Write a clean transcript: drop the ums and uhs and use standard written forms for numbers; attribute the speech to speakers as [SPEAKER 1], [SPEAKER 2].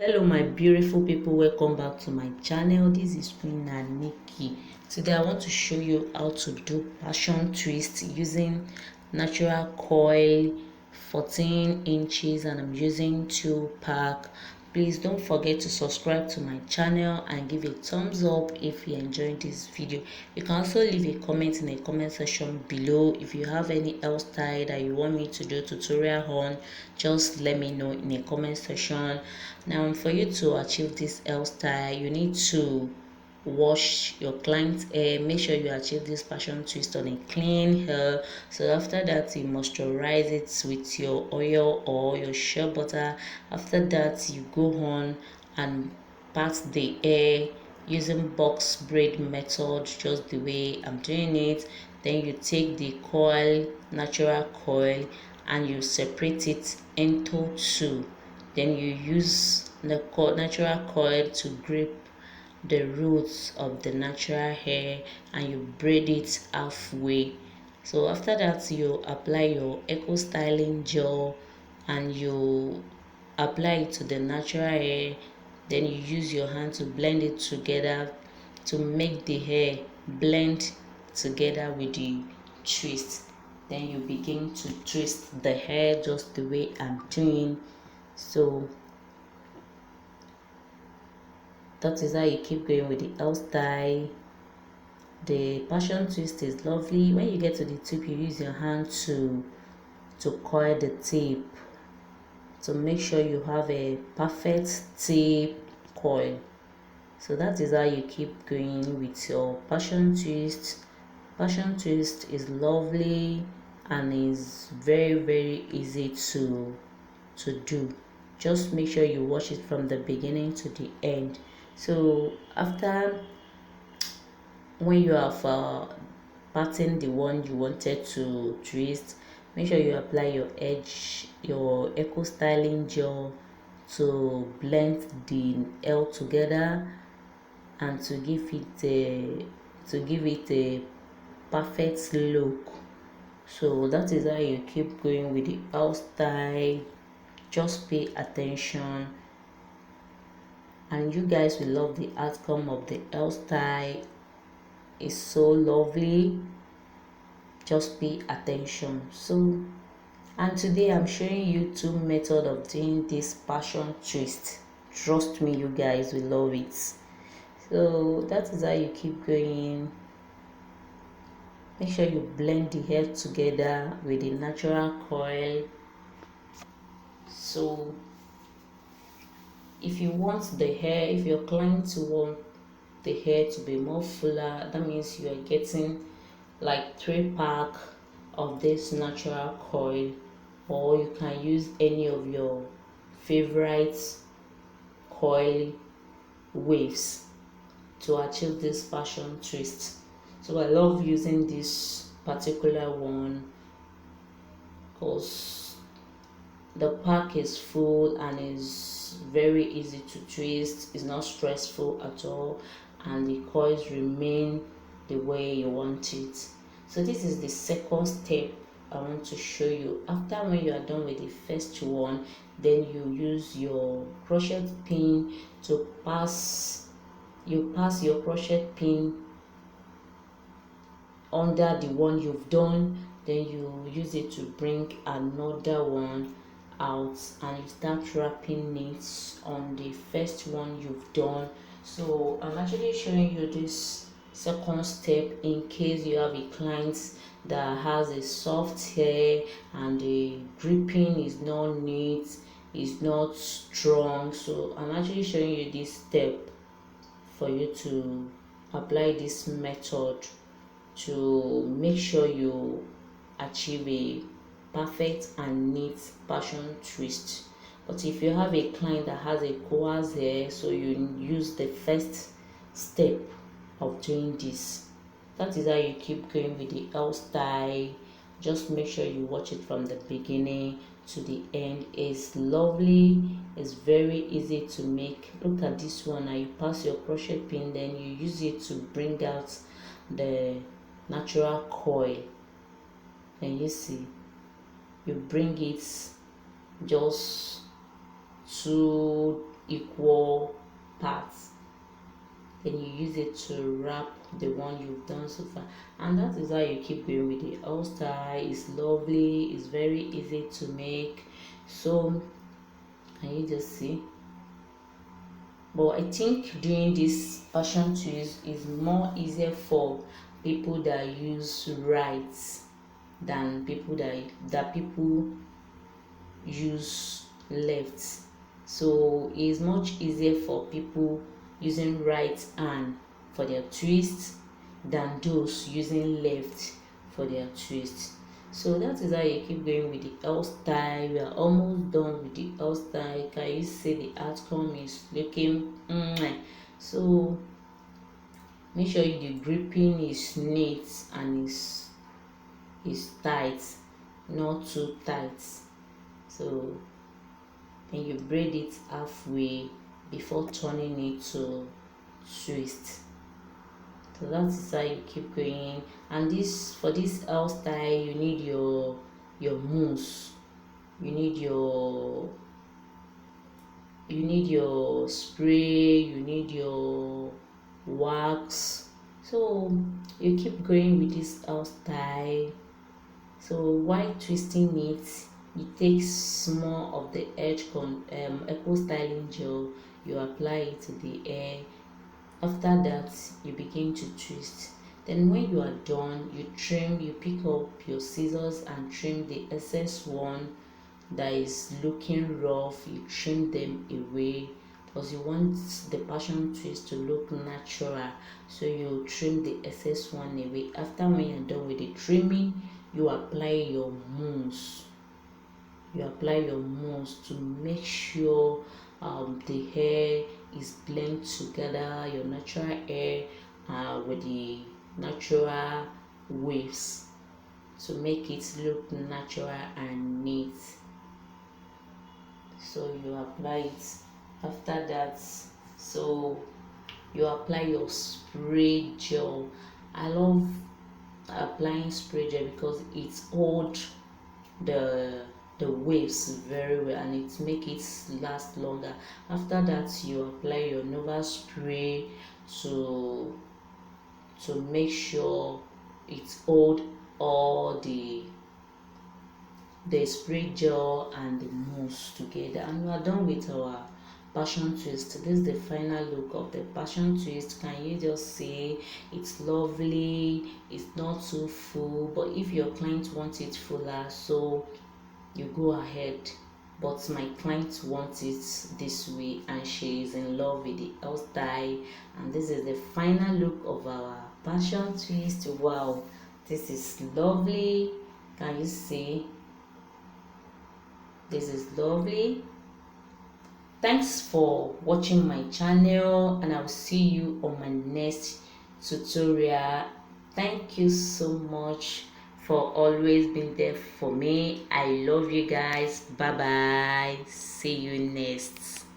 [SPEAKER 1] Hello my beautiful people, welcome back to my channel. This is Queen Nikki. Today I want to show you how to do passion twist using natural coil 14 inches, and I'm using 2 pack. Please don't forget to subscribe to my channel and give a thumbs up if you enjoyed this video. You can also leave a comment in the comment section below. If you have any hairstyle that you want me to do tutorial on, just let me know in the comment section. Now, for you to achieve this hairstyle, you need to wash your client's hair. Make sure you achieve this passion twist on a clean hair. So after that, you moisturize it with your oil or your shea butter. After that, you go on and part the hair using box braid method, just the way I'm doing it. Then you take the coil, natural coil, and you separate it into two. Then you use the natural coil to grip the roots of the natural hair and you braid it halfway. So after that, you apply your eco styling gel and you apply it to the natural hair. Then you use your hand to blend it together to make the hair blend together with the twist. Then you begin to twist the hair just the way I'm doing. So that is how you keep going with the hairstyle. The passion twist is lovely. When you get to the tip, you use your hand to coil the tip to make sure you have a perfect tip coil. So that is how you keep going with your passion twist. Passion twist is lovely and is very easy to do. Just make sure you watch it from the beginning to the end. So after, when you have parting the one you wanted to twist, make sure you apply your edge, your eco styling gel to blend the L together and to give it a perfect look. So that is how you keep going with the hairstyle. Just pay attention and you guys will love the outcome of the hairstyle. It's so lovely. Just pay attention. So, and today I'm showing you 2 methods of doing this passion twist. Trust me, you guys will love it. So that is how you keep going. Make sure you blend the hair together with the natural coil. So if you want the hair, if your client want the hair to be more fuller, that means you are getting like 3 pack of this natural coil, or you can use any of your favorite coil waves to achieve this passion twist. So I love using this particular one because the pack is full and is very easy to twist. It's not stressful at all and the coils remain the way you want it. So this is the second step I want to show you. After, when you are done with the first one, then you use your crochet pin to pass your crochet pin under the one you've done. Then you use it to bring another one out and you start wrapping it on the first one you've done. So I'm actually showing you this second step in case you have a client that has a soft hair and the gripping is not neat, is not strong. So I'm actually showing you this step for you to apply this method to make sure you achieve a perfect and neat passion twist. But if you have a client that has a coarse hair, so you use the first step of doing this. That is how you keep going with the hairstyle. Just make sure you watch it from the beginning to the end. It's lovely. It's very easy to make. Look at this one. Now you pass your crochet pin, then you use it to bring out the natural coil. And you see, you bring it just 2 equal parts, then you use it to wrap the one you've done so far, and that is how you keep going with the hairstyle. It's lovely, it's very easy to make. So can you just see? But I think doing this passion twist is more easier for people that use right than people use left. So it's much easier for people using right hand for their twist than those using left for their twist. So that is how you keep going with the hairstyle. We are almost done with the hairstyle. Can you see the outcome is looking so make sure the gripping is neat and is tight, not too tight. So then you braid it halfway before turning it to twist. So that is how you keep going. And this, for this hairstyle, you need your mousse, you need your spray, you need your wax. So you keep going with this hairstyle. So while twisting it, you take small of the edge eco styling gel, you apply it to the hair. After that, you begin to twist. Then when you are done, you pick up your scissors and trim the excess one that is looking rough. You trim them away because you want the passion twist to look natural, so you trim the excess one away. After when you're done with the trimming, you apply your mousse. To make sure the hair is blend together, your natural hair with the natural waves, to make it look natural and neat. So you apply it. After that, so you apply your spray gel. I love applying spray gel because it holds the waves very well and it make it last longer. After that, you apply your Nova spray to make sure it hold all the spray gel and the mousse together, and we are done with our passion twist. This is the final look of the passion twist. Can you just see? It's lovely, it's not too full, but if your client wants it fuller, so you go ahead. But my client wants it this way and she is in love with the hairstyle, and this is the final look of our passion twist. Wow, this is lovely. Can you see? This is lovely. Thanks for watching my channel, and I'll see you on my next tutorial. Thank you so much for always being there for me. I love you guys. Bye bye. See you next.